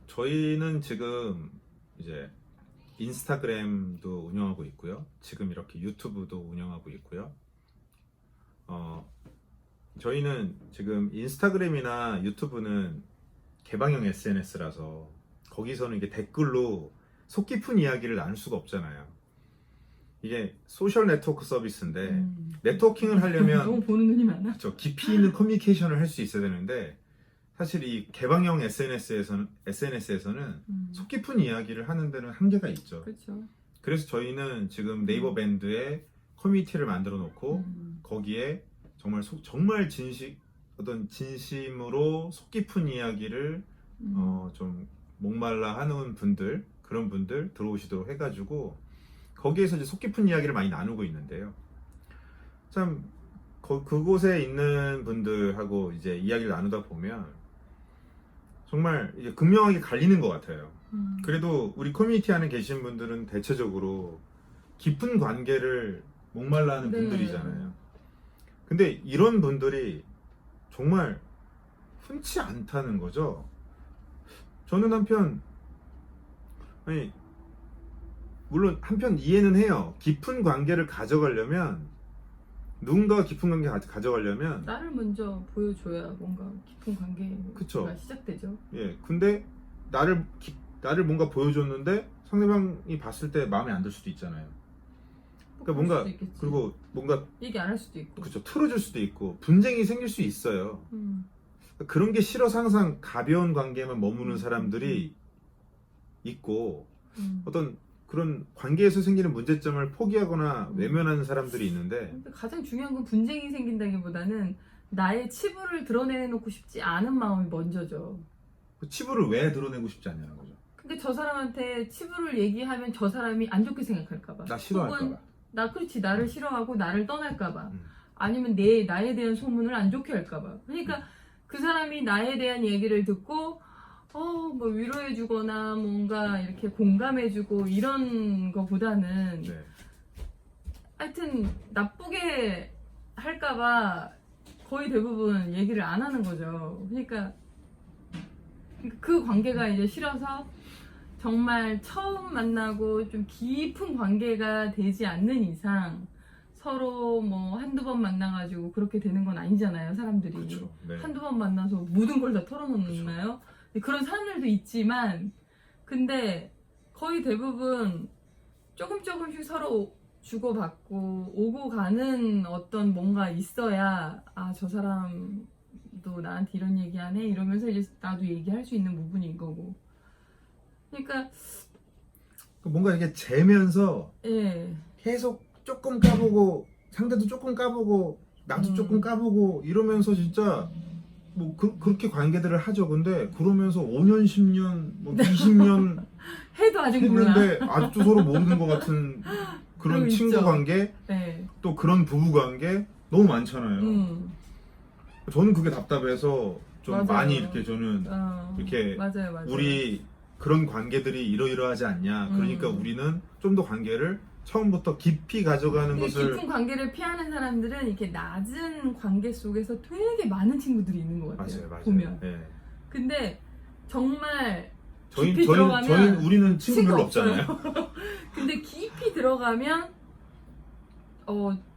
저희는 지금 이제 인스타그램도 운영하고 있고요. 지금 이렇게 유튜브도 운영하고 있고요. 어, 저희는 지금 인스타그램이나 유튜브는 개방형 SNS라서 거기서는 이게 댓글로 속 깊은 이야기를 나눌 수가 없잖아요. 이게 소셜 네트워크 서비스인데 네트워킹을 하려면 너무 보는 눈이 많아. 저 깊이 있는 커뮤니케이션을 할 수 있어야 되는데 사실 이 개방형 SNS에서는 속 깊은 이야기를 하는 데는 한계가 있죠. 그렇죠. 그래서 저희는 지금 네이버 밴드에 커뮤니티를 만들어 놓고 거기에 정말 어떤 진심으로 속 깊은 이야기를 좀 목말라 하는 분들, 그런 분들 들어오시도록 해가지고 거기에서 이제 속 깊은 이야기를 많이 나누고 있는데요. 참 그곳에 있는 분들하고 이제 이야기를 나누다 보면 정말 이게 극명하게 갈리는 것 같아요. 그래도 우리 커뮤니티 안에 계신 분들은 대체적으로 깊은 관계를 목말라 하는 네. 분들이잖아요. 근데 이런 분들이 정말 흔치 않다는 거죠. 저는 물론 한편 이해는 해요. 깊은 관계를 가져가려면 누군가가 깊은 관계 가져가려면 나를 먼저 보여줘야 뭔가 깊은 관계가 그쵸. 시작되죠. 예, 근데 나를 뭔가 보여줬는데 상대방이 봤을 때 마음에 안 들 수도 있잖아요. 그러니까 그럴 뭔가 수도 있겠지. 그리고 뭔가 얘기 안 할 수도 있고. 그쵸, 틀어줄 수도 있고 분쟁이 생길 수 있어요. 그런 게 싫어서 항상 가벼운 관계만 머무는 사람들이 있고 어떤 그런 관계에서 생기는 문제점을 포기하거나 외면하는 사람들이 있는데 근데 가장 중요한 건 분쟁이 생긴다기보다는 나의 치부를 드러내놓고 싶지 않은 마음이 먼저죠. 그 치부를 왜 드러내고 싶지 않냐는 거죠. 근데 저 사람한테 치부를 얘기하면 저 사람이 안 좋게 생각할까봐. 나 싫어할까봐. 그렇지, 나를 싫어하고 나를 떠날까봐. 음. 아니면 나에 대한 소문을 안 좋게 할까봐. 그러니까 그 사람이 나에 대한 얘기를 듣고 뭐 위로해주거나 뭔가 이렇게 공감해주고 이런 거보다는 네. 하여튼 나쁘게 할까봐 거의 대부분 얘기를 안 하는 거죠. 그러니까 그 관계가 이제 싫어서 정말 처음 만나고 좀 깊은 관계가 되지 않는 이상 서로 뭐 한두 번 만나가지고 그렇게 되는 건 아니잖아요, 사람들이. 그렇죠. 네. 한두 번 만나서 모든 걸 다 털어놓나요? 그런 사람들도 있지만, 근데 거의 대부분 조금씩 서로 주고받고 오고 가는 어떤 뭔가 있어야, 저 사람도 나한테 이런 얘기 하네? 이러면서 이제 나도 얘기할 수 있는 부분인 거고. 그러니까, 뭔가 이게 재면서 예. 계속 조금 까보고 상대도 조금 까보고 나도 조금 까보고 이러면서 진짜 뭐 그렇게 관계들을 하죠. 근데 그러면서 5년, 10년, 뭐 20년 해도 아직 몰라. 했는데 아직도 서로 모르는 것 같은 그런 그럼 친구 있죠. 관계, 네. 또 그런 부부 관계 너무 많잖아요. 저는 그게 답답해서 좀 맞아요. 많이 이렇게 저는 이렇게 맞아요. 우리 그런 관계들이 이러이러하지 않냐. 그러니까 우리는 좀 더 관계를 처음부터 깊이 가져가는 것을 깊은 관계를 피하는 사람들은 이렇게 낮은 관계 속에서 되게 많은 친구들이 있는 것 같아요. 맞아요. 보면. 네. 근데 정말 깊이 들어가면 저희는 우리는 친구 친구 별로 없어요. 없잖아요. 근데 깊이 들어가면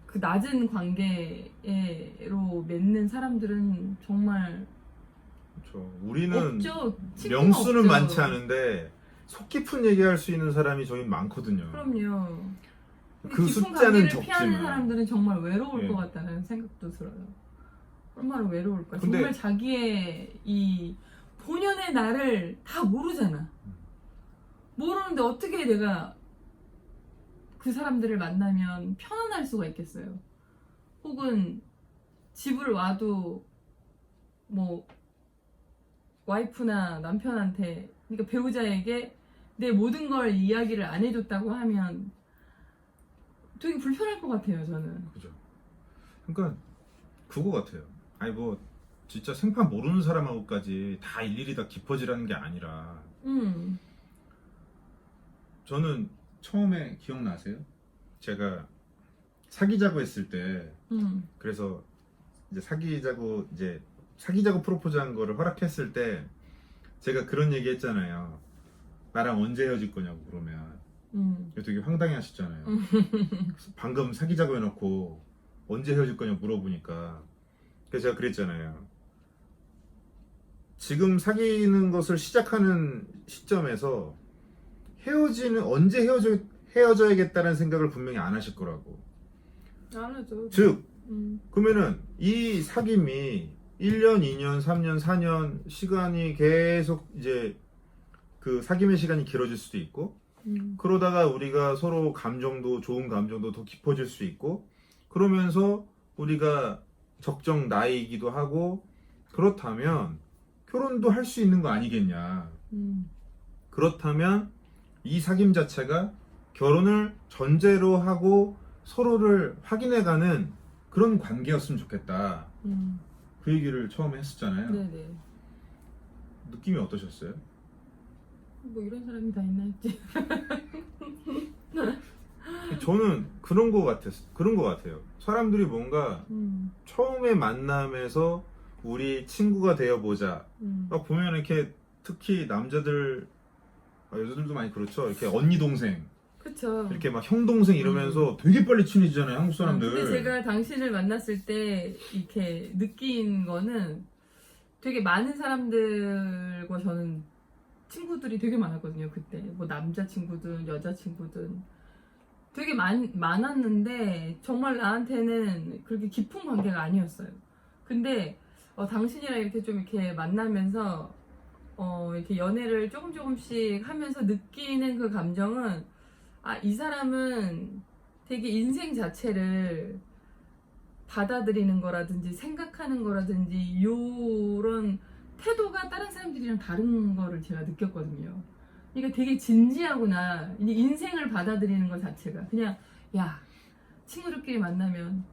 그 낮은 관계로 맺는 사람들은 정말 그렇죠. 우리는 없죠. 친구가 명수는 없죠. 많지 않은데 속 깊은 얘기할 수 있는 사람이 저희 많거든요. 그럼요. 그 깊은 숫자는 관계를 피하는 적지만. 사람들은 정말 외로울 예. 것 같다는 생각도 들어요. 얼마나 외로울까. 근데- 정말 자기의 이 본연의 나를 다 모르잖아. 모르는데 어떻게 내가 그 사람들을 만나면 편안할 수가 있겠어요. 혹은 집을 와도 뭐 와이프나 남편한테, 그러니까 배우자에게 내 모든 걸 이야기를 안 해줬다고 하면 되게 불편할 것 같아요, 저는. 그죠. 그러니까 그거 같아요. 아니 뭐 진짜 생판 모르는 사람하고까지 다 일일이 다 깊어지라는 게 아니라 저는 처음에 기억나세요? 제가 사귀자고 했을 때 그래서 이제 사귀자고 프로포즈한 거를 허락했을 때 제가 그런 얘기 했잖아요. 나랑 언제 헤어질 거냐고 그러면 되게 황당해 하셨잖아요. 방금 사귀자고 해놓고 언제 헤어질 거냐고 물어보니까 그래서 제가 그랬잖아요. 지금 사귀는 것을 시작하는 시점에서 언제 헤어져야겠다는 생각을 분명히 안 하실 거라고. 안 하죠. 즉 그러면은 이 사귐이 1년, 2년, 3년, 4년 시간이 계속 이제 그 사귐의 시간이 길어질 수도 있고 그러다가 우리가 서로 감정도 좋은 감정도 더 깊어질 수 있고 그러면서 우리가 적정 나이이기도 하고 그렇다면 결혼도 할 수 있는 거 아니겠냐. 그렇다면 이 사귐 자체가 결혼을 전제로 하고 서로를 확인해가는 그런 관계였으면 좋겠다. 그 얘기를 처음에 했었잖아요. 네네. 느낌이 어떠셨어요? 뭐 이런 사람이 다 있나 했지. 저는 그런 거 같아요. 사람들이 뭔가 처음에 만남에서 우리 친구가 되어보자. 막 보면 이렇게 특히 남자들, 여자들도 많이 그렇죠. 이렇게 언니 동생, 그쵸. 이렇게 막 형 동생 이러면서 되게 빨리 친해지잖아요, 한국 사람들. 근데 제가 당신을 만났을 때 이렇게 느낀 거는 되게 많은 사람들과 저는 친구들이 되게 많았거든요. 그때 뭐 남자 친구든 여자 친구든 되게 많았는데 정말 나한테는 그렇게 깊은 관계가 아니었어요. 근데 당신이랑 이렇게 좀 이렇게 만나면서 이렇게 연애를 조금씩 하면서 느끼는 그 감정은 이 사람은 되게 인생 자체를 받아들이는 거라든지 생각하는 거라든지 요런 태도가 다른 사람들이랑 다른 거를 제가 느꼈거든요. 그러니까 되게 진지하구나. 인생을 받아들이는 것 자체가 그냥 야 친구들끼리 만나면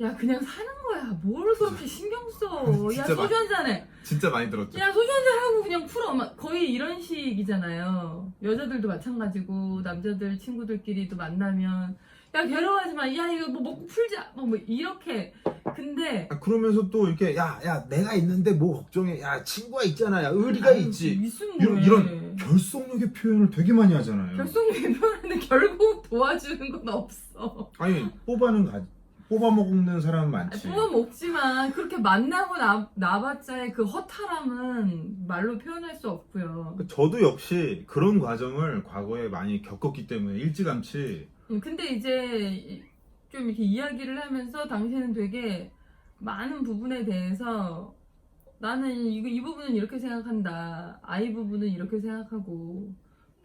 야 그냥 사는 거야. 뭘 그렇게 신경 써. 야 진짜 소주 한잔 해. 진짜 많이 들었죠. 야 소주 한잔 하고 그냥 풀어. 거의 이런 식이잖아요. 여자들도 마찬가지고 남자들 친구들끼리도 만나면 야 괴로워하지 마. 야 이거 뭐 먹고 풀자. 뭐 이렇게. 근데 그러면서 또 이렇게 야 내가 있는데 뭐 걱정해. 야 친구가 있잖아. 야 의리가 있지. 무슨 이런 결속력의 표현을 되게 많이 하잖아요. 결속력이 표현하는데 결국 도와주는 건 없어. 아니 뽑아 먹는 사람은 많지. 뽑아 먹지만 그렇게 만나고 나봤자의 그 허탈함은 말로 표현할 수 없고요. 저도 역시 그런 과정을 과거에 많이 겪었기 때문에 일찌감치. 근데 이제 좀 이렇게 이야기를 하면서 당신은 되게 많은 부분에 대해서 나는 이 부분은 이렇게 생각한다. 아이 부분은 이렇게 생각하고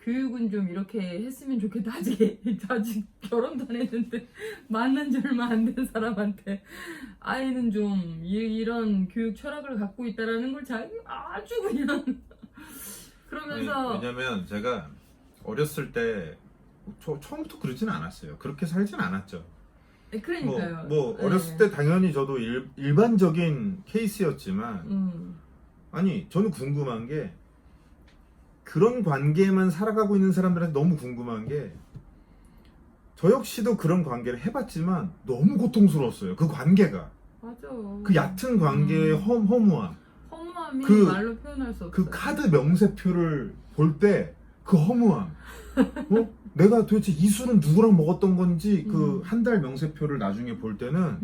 교육은 좀 이렇게 했으면 좋겠다. 아직 결혼도 안 했는데 만난 지 얼마 안 된 사람한테 아이는 좀 이런 교육 철학을 갖고 있다라는 걸 아주 그냥 그러면서 왜냐면 제가 어렸을 때 처음부터 그러진 않았어요. 그렇게 살진 않았죠. 그러니까요. 뭐 어렸을 때 당연히 저도 일반적인 케이스였지만 아니 저는 궁금한 게 그런 관계에만 살아가고 있는 사람들한테 너무 궁금한 게 저 역시도 그런 관계를 해봤지만 너무 고통스러웠어요. 그 관계가. 맞아. 그 얕은 관계의 허무함. 허무함이 그- 말로 표현할 수 없어. 그 카드 명세표를 볼 때 그 허무함. 내가 도대체 이 술은 누구랑 먹었던 건지 그 한 달 명세표를 나중에 볼 때는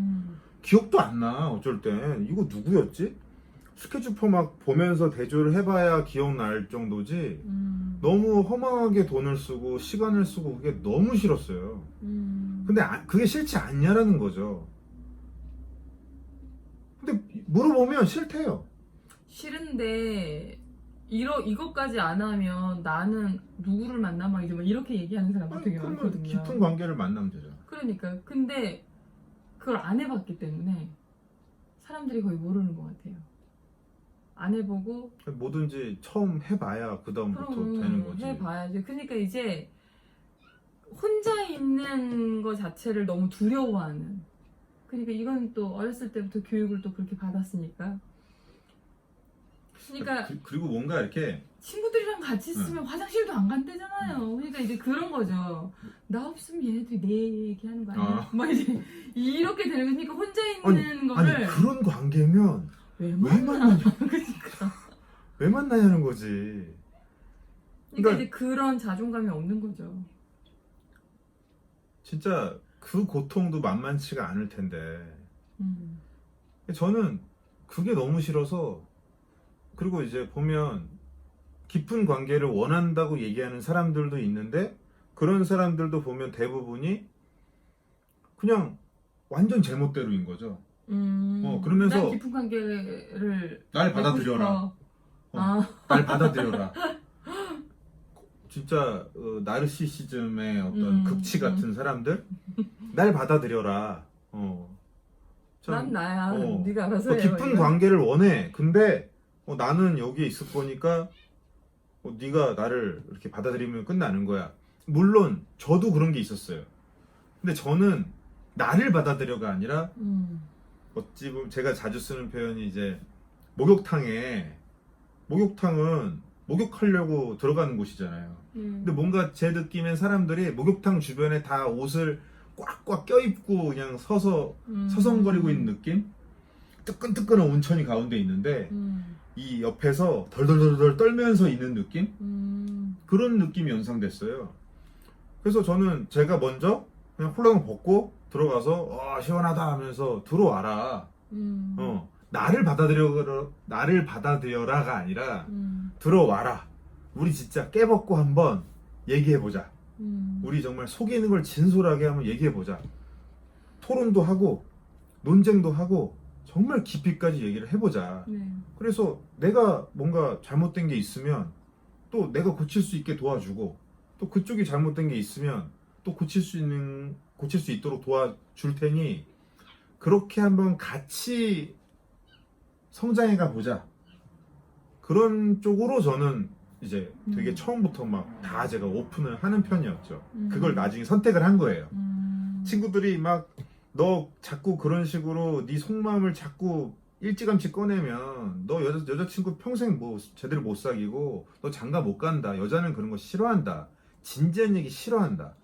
기억도 안 나. 어쩔 땐 이거 누구였지? 스케줄표 막 보면서 대조를 해봐야 기억날 정도지. 너무 허망하게 돈을 쓰고 시간을 쓰고 그게 너무 싫었어요. 근데 그게 싫지 않냐라는 거죠. 근데 물어보면 싫대요. 싫은데 이것까지 안 하면 나는 누구를 만나면 이제 막 이렇게 얘기하는 사람도 되게 그러면 많거든요. 깊은 관계를 만나면 되죠. 그러니까 근데 그걸 안 해봤기 때문에 사람들이 거의 모르는 것 같아요. 안 해보고 뭐든지 처음 해봐야 그 다음부터 되는 거지. 해봐야지. 그러니까 이제 혼자 있는 거 자체를 너무 두려워하는. 그러니까 이건 또 어렸을 때부터 교육을 또 그렇게 받았으니까. 그러니까 그리고 뭔가 이렇게 친구들이랑 같이 있으면 화장실도 안 간대잖아요. 그러니까 이제 그런 거죠. 나 없으면 얘네들이 내 얘기하는 거 아니야? 막 이제 이렇게 되는 거니까 혼자 있는 거를 아니 그런 관계면 왜 만나냐? 그러니까 왜 만나냐는 거지. 그러니까 그러니까 이제 그런 자존감이 없는 거죠. 진짜 그 고통도 만만치가 않을 텐데 음. 저는 그게 너무 싫어서. 그리고 이제 보면 깊은 관계를 원한다고 얘기하는 사람들도 있는데 그런 사람들도 보면 대부분이 그냥 완전 제멋대로인 거죠. 그러면서 난 깊은 관계를 날 맺고 받아들여라. 싶어. 날 받아들여라. 진짜 나르시시즘의 어떤 극치 같은 사람들, 날 받아들여라. 난 나야. 어, 네가 알아서 해. 깊은 이런. 관계를 원해. 근데 나는 여기에 있을 거니까 네가 나를 이렇게 받아들이면 끝나는 거야. 물론 저도 그런 게 있었어요. 근데 저는 나를 받아들여가 아니라 어찌 보면 제가 자주 쓰는 표현이 이제 목욕탕은 목욕하려고 들어가는 곳이잖아요. 근데 뭔가 제 느낌엔 사람들이 목욕탕 주변에 다 옷을 꽉꽉 껴입고 그냥 서서 서성거리고 있는 느낌? 뜨끈뜨끈한 온천이 가운데 있는데 이 옆에서 덜덜덜덜 떨면서 있는 느낌? 그런 느낌이 연상됐어요. 그래서 저는 제가 먼저 그냥 홀라당 벗고 들어가서 시원하다 하면서 들어와라. 나를 받아들여라가 아니라 들어와라. 우리 진짜 깨벗고 한번 얘기해보자. 우리 정말 속에 있는 걸 진솔하게 한번 얘기해보자. 토론도 하고 논쟁도 하고 정말 깊이까지 얘기를 해보자. 네. 그래서 내가 뭔가 잘못된 게 있으면 또 내가 고칠 수 있게 도와주고 또 그쪽이 잘못된 게 있으면 또 고칠 수 있도록 도와줄 테니 그렇게 한번 같이 성장해 가 보자. 그런 쪽으로 저는 이제 되게 처음부터 막 다 제가 오픈을 하는 편이었죠. 그걸 나중에 선택을 한 거예요. 친구들이 막 너 자꾸 그런 식으로 네 속마음을 자꾸 일찌감치 꺼내면 너 여자친구 평생 뭐 제대로 못 사귀고 너 장가 못 간다. 여자는 그런 거 싫어한다. 진지한 얘기 싫어한다.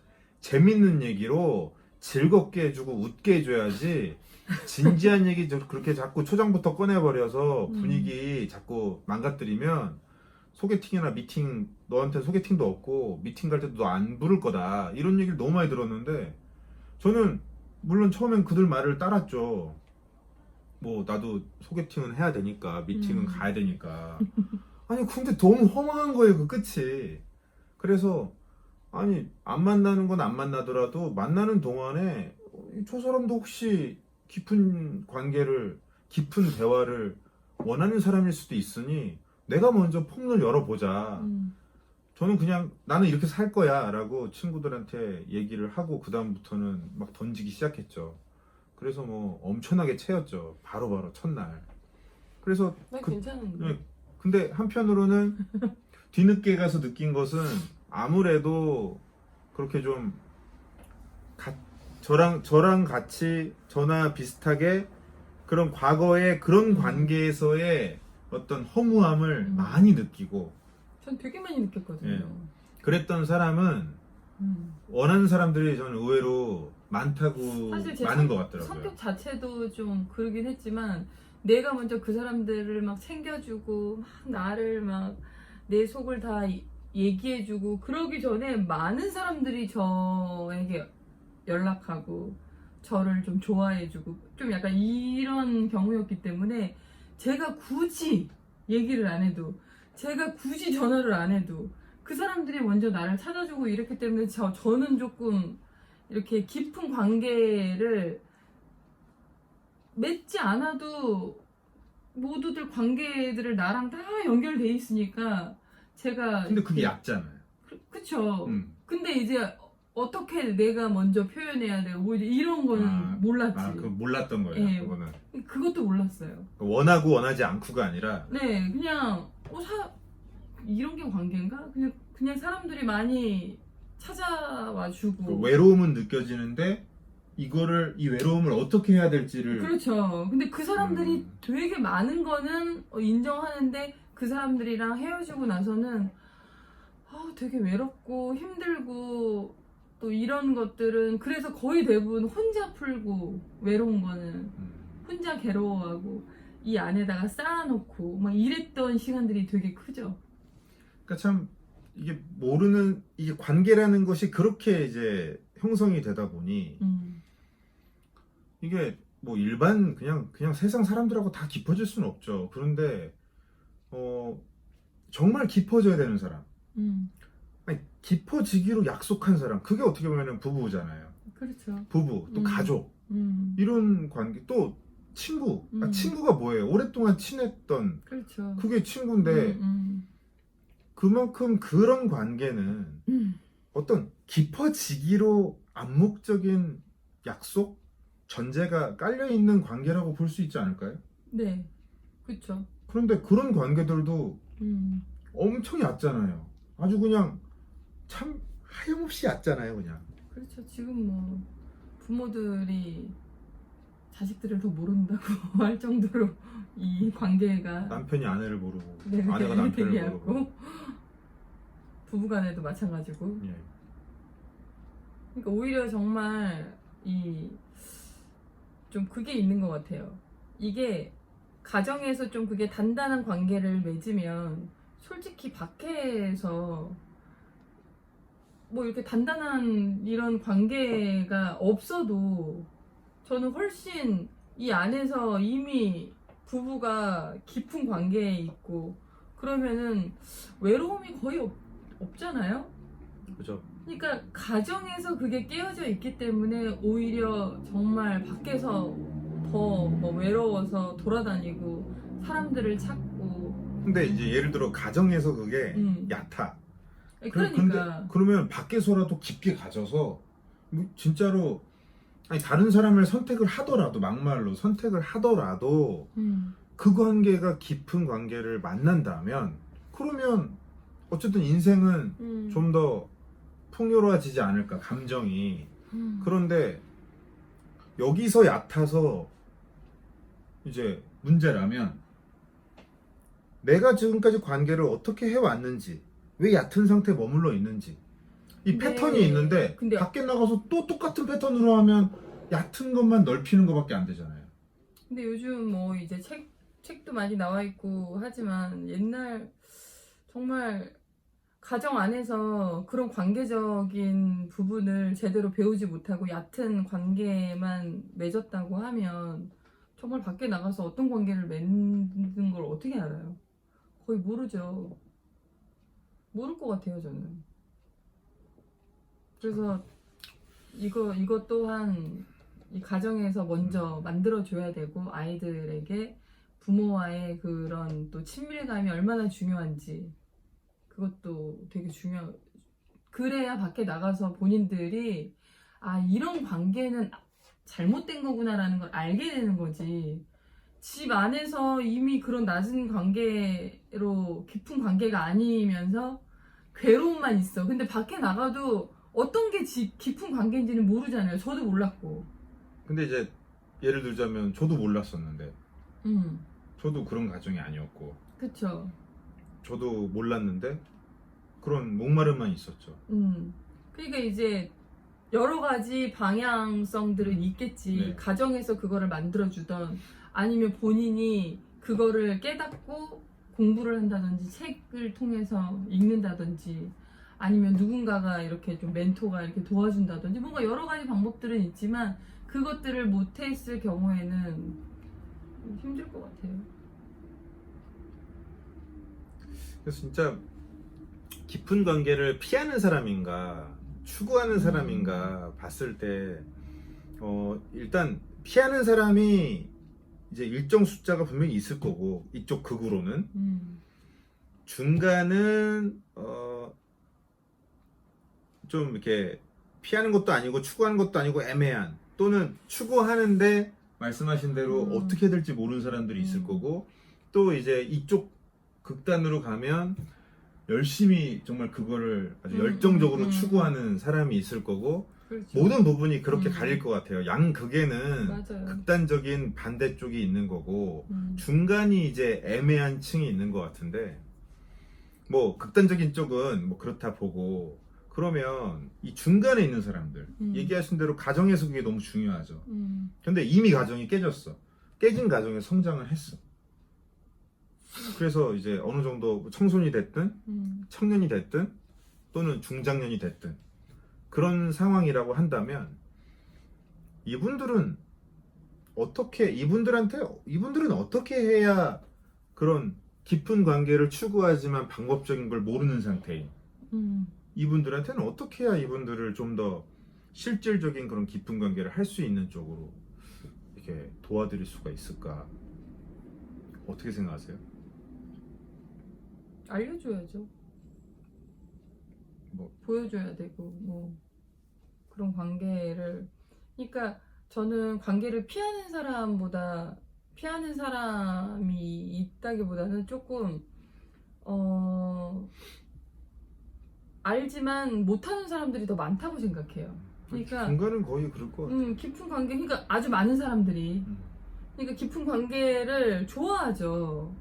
재밌는 얘기로 즐겁게 해주고 웃게 해줘야지 진지한 얘기 그렇게 자꾸 초장부터 꺼내버려서 분위기 자꾸 망가뜨리면 소개팅이나 미팅 너한테 소개팅도 없고 미팅 갈 때도 너 안 부를 거다. 이런 얘기를 너무 많이 들었는데 저는 물론 처음엔 그들 말을 따랐죠. 뭐 나도 소개팅은 해야 되니까 미팅은 가야 되니까. 아니 근데 너무 허망한 거예요 그 끝이. 그래서 아니 안 만나는 건 안 만나더라도 만나는 동안에 저 사람도 혹시 깊은 관계를 깊은 대화를 원하는 사람일 수도 있으니 내가 먼저 폭문을 열어보자. 저는 그냥 나는 이렇게 살 거야 라고 친구들한테 얘기를 하고 그 다음부터는 막 던지기 시작했죠. 그래서 뭐 엄청나게 채였죠. 바로바로 첫날. 그래서 난 괜찮은데. 네, 근데 한편으로는 뒤늦게 가서 느낀 것은 아무래도 그렇게 좀 저랑 같이 저나 비슷하게 그런 과거의 그런 관계에서의 어떤 허무함을 많이 느끼고 전 되게 많이 느꼈거든요. 예. 그랬던 사람은 원하는 사람들이 저는 의외로 많다고 사실 제 많은 것 같더라고요. 성격 자체도 좀 그러긴 했지만 내가 먼저 그 사람들을 막 챙겨주고 막 나를 막 내 속을 다 얘기해주고 그러기 전에 많은 사람들이 저에게 연락하고 저를 좀 좋아해주고 좀 약간 이런 경우였기 때문에 제가 굳이 얘기를 안 해도 제가 굳이 전화를 안 해도 그 사람들이 먼저 나를 찾아주고 이랬기 때문에 저는 조금 이렇게 깊은 관계를 맺지 않아도 모두들 관계들을 나랑 다 연결돼 있으니까 제가 근데 그게 얕잖아요. 그쵸. 근데 이제 어떻게 내가 먼저 표현해야 돼 오히려 이런 거는 몰랐지. 그거 몰랐던 거예요. 예. 그거는 그것도 몰랐어요. 원하고 원하지 않고가 아니라 네, 그냥 이런 게 관계인가? 그냥 사람들이 많이 찾아와 주고. 그 외로움은 느껴지는데 이 외로움을 어떻게 해야 될지를. 그렇죠. 근데 그 사람들이 되게 많은 거는 인정하는데 그 사람들이랑 헤어지고 나서는 되게 외롭고 힘들고 또 이런 것들은 그래서 거의 대부분 혼자 풀고 외로운 거는 혼자 괴로워하고 이 안에다가 쌓아놓고 막 이랬던 시간들이 되게 크죠. 그러니까 참 이게 모르는 이게 관계라는 것이 그렇게 이제 형성이 되다 보니 이게 뭐 일반 그냥 세상 사람들하고 다 깊어질 수는 없죠. 그런데 정말 깊어져야 되는 사람, 아니 깊어지기로 약속한 사람, 그게 어떻게 보면 부부잖아요. 그렇죠. 부부 또 가족 이런 관계 또 친구. 친구가 뭐예요? 오랫동안 친했던 그렇죠. 그게 친구인데 그만큼 그런 관계는 어떤 깊어지기로 암묵적인 약속, 전제가 깔려 있는 관계라고 볼 수 있지 않을까요? 네, 그렇죠. 그런데 그런 관계들도 엄청 얕잖아요. 아주 그냥 참 하염없이 얕잖아요, 그냥. 그렇죠. 지금 뭐 부모들이 자식들을 더 모른다고 할 정도로 이 관계가 남편이 아내를 모르고 네, 아내가 남편을 되게 모르고. 얕고 부부간에도 마찬가지고. 예. 그러니까 오히려 정말 이 좀 그게 있는 것 같아요. 이게 가정에서 좀 그게 단단한 관계를 맺으면 솔직히 밖에서 뭐 이렇게 단단한 이런 관계가 없어도 저는 훨씬 이 안에서 이미 부부가 깊은 관계에 있고 그러면은 외로움이 거의 없잖아요. 그죠. 그러니까 가정에서 그게 깨어져 있기 때문에 오히려 정말 밖에서 더 뭐 외로워서 돌아다니고 사람들을 찾고. 근데 이제 예를 들어 가정에서 그게 얕아. 그러니까 그러면 밖에서라도 깊게 가져서 뭐 진짜로 아니 다른 사람을 선택을 하더라도 막말로 선택을 하더라도 그 관계가 깊은 관계를 만난다면 그러면 어쨌든 인생은 좀 더 풍요로워지지 않을까, 감정이. 그런데 여기서 얕아서 이제 문제라면 내가 지금까지 관계를 어떻게 해왔는지, 왜 얕은 상태에 머물러 있는지 이 근데- 패턴이 있는데 근데- 밖에 나가서 또 똑같은 패턴으로 하면 얕은 것만 넓히는 것밖에 안 되잖아요. 근데 요즘 뭐 이제 책도 많이 나와 있고 하지만 옛날 정말 가정 안에서 그런 관계적인 부분을 제대로 배우지 못하고 얕은 관계만 맺었다고 하면 정말 밖에 나가서 어떤 관계를 맺는 걸 어떻게 알아요? 거의 모르죠. 모를 것 같아요, 저는. 그래서 이것 또한 이 가정에서 먼저 만들어줘야 되고 아이들에게 부모와의 그런 또 친밀감이 얼마나 중요한지 그것도 되게 그래야 밖에 나가서 본인들이 아 이런 관계는 잘못된 거구나라는 걸 알게 되는 거지. 집 안에서 이미 그런 낮은 관계로 깊은 관계가 아니면서 괴로움만 있어. 근데 밖에 나가도 어떤 게 깊은 관계인지는 모르잖아요. 저도 몰랐고. 근데 이제 예를 들자면 저도 몰랐었는데 저도 그런 가정이 아니었고 그쵸. 저도 몰랐는데 그런 목마름만 있었죠. 그러니까 이제 여러 가지 방향성들은 있겠지. 네. 가정에서 그거를 만들어주던 아니면 본인이 그거를 깨닫고 공부를 한다든지 책을 통해서 읽는다든지 아니면 누군가가 이렇게 좀 멘토가 이렇게 도와준다든지 뭔가 여러 가지 방법들은 있지만 그것들을 못했을 경우에는 힘들 것 같아요. 그래서 진짜 깊은 관계를 피하는 사람인가 추구하는 사람인가 봤을 때 일단 피하는 사람이 이제 일정 숫자가 분명히 있을 거고 이쪽 극으로는 중간은 좀 이렇게 피하는 것도 아니고 추구하는 것도 아니고 애매한 또는 추구하는데 말씀하신 대로 어떻게 될지 모르는 사람들이 있을 거고 또 이제 이쪽 극단으로 가면 열심히 정말 그거를 아주 열정적으로 추구하는 사람이 있을 거고 그렇죠. 모든 부분이 그렇게 갈릴 것 같아요. 양극에는 맞아요. 극단적인 반대쪽이 있는 거고 중간이 이제 애매한 층이 있는 것 같은데 뭐 극단적인 쪽은 뭐 그렇다 보고 그러면 이 중간에 있는 사람들 얘기하신 대로 가정에서 그게 너무 중요하죠. 근데 이미 가정이 깨졌어. 깨진 가정에 성장을 했어. 그래서 이제 어느 정도 청소년이 됐든 음, 청년이 됐든 또는 중장년이 됐든 그런 상황이라고 한다면 이분들은 이분들은 어떻게 해야 그런 깊은 관계를 추구하지만 방법적인 걸 모르는 상태인 음. 이분들한테는 어떻게 해야 이분들을 좀 더 실질적인 그런 깊은 관계를 할 수 있는 쪽으로 이렇게 도와드릴 수가 있을까? 어떻게 생각하세요? 알려줘야죠. 뭐. 보여줘야 되고 뭐 그런 관계를. 그러니까 저는 관계를 피하는 사람보다 피하는 사람이 있다기보다는 조금 알지만 못하는 사람들이 더 많다고 생각해요. 그러니까 중간은 거의 그럴 것 같아요. 깊은 관계, 그러니까 아주 많은 사람들이 음. 그러니까 깊은 관계를 좋아하죠.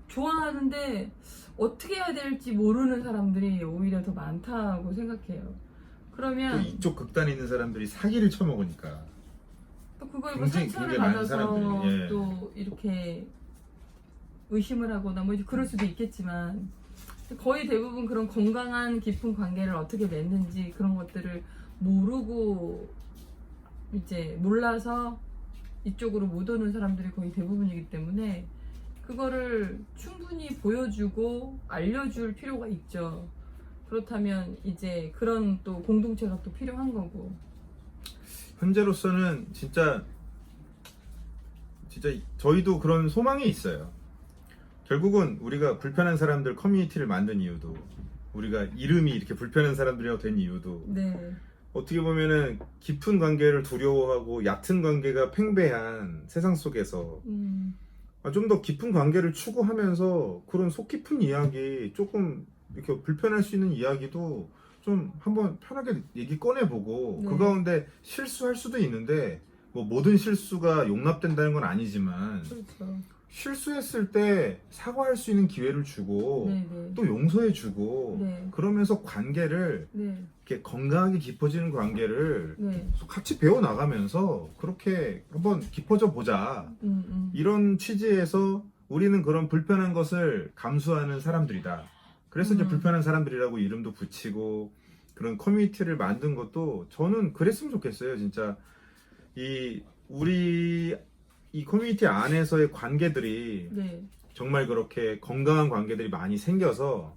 좋아하는데 어떻게 해야 될지 모르는 사람들이 오히려 더 많다고 생각해요. 또 그러면 이쪽 극단에 있는 사람들이 사기를 쳐먹으니까 또 그거에 뭐 굉장히 상처를 많은 받아서 사람들이, 예. 또 이렇게 의심을 하거나 뭐 이제 그럴 수도 있겠지만 거의 대부분 그런 건강한 깊은 관계를 어떻게 맺는지 그런 것들을 모르고 이제 몰라서 이쪽으로 못 오는 사람들이 거의 대부분이기 때문에 그거를 충분히 보여주고 알려줄 필요가 있죠. 그렇다면 이제 그런 또 공동체가 또 필요한 거고. 현재로서는 진짜 저희도 그런 소망이 있어요. 결국은 우리가 불편한 사람들 커뮤니티를 만든 이유도 우리가 이름이 이렇게 불편한 사람들이라고 된 이유도 네. 어떻게 보면은 깊은 관계를 두려워하고 얕은 관계가 팽배한 세상 속에서 좀 더 깊은 관계를 추구하면서 그런 속 깊은 이야기 조금 이렇게 불편할 수 있는 이야기도 좀 한번 편하게 얘기 꺼내보고 네. 그 가운데 실수할 수도 있는데 뭐 모든 실수가 용납된다는 건 아니지만 그렇죠. 실수했을 때 사과할 수 있는 기회를 주고 네네. 또 용서해주고 네. 그러면서 관계를 네. 이렇게 건강하게 깊어지는 관계를 네. 같이 배워 나가면서 그렇게 한번 깊어져 보자. 이런 취지에서 우리는 그런 불편한 것을 감수하는 사람들이다. 그래서 이제 불편한 사람들이라고 이름도 붙이고 그런 커뮤니티를 만든 것도 저는 그랬으면 좋겠어요. 진짜 우리 이 커뮤니티 안에서의 관계들이 네. 정말 그렇게 건강한 관계들이 많이 생겨서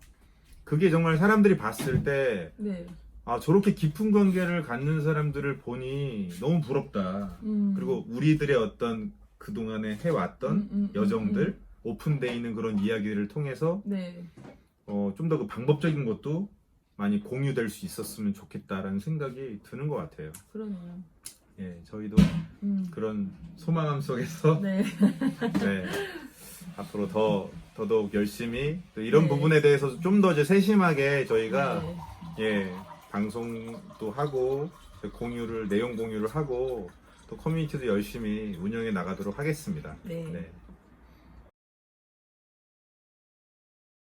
그게 정말 사람들이 봤을 때 네. 아, 저렇게 깊은 관계를 갖는 사람들을 보니 너무 부럽다. 그리고 우리들의 어떤 그동안에 해왔던 여정들, 오픈되어 있는 그런 이야기를 통해서 네. 좀 더 그 방법적인 것도 많이 공유될 수 있었으면 좋겠다라는 생각이 드는 것 같아요. 그러네요. 예, 저희도 그런 소망함 속에서 네. 네, 앞으로 더더욱 열심히 또 이런 네. 부분에 대해서 좀 더 이제 세심하게 저희가 네. 예, 방송도 하고 내용 공유를 하고 또 커뮤니티도 열심히 운영해 나가도록 하겠습니다. 네. 네.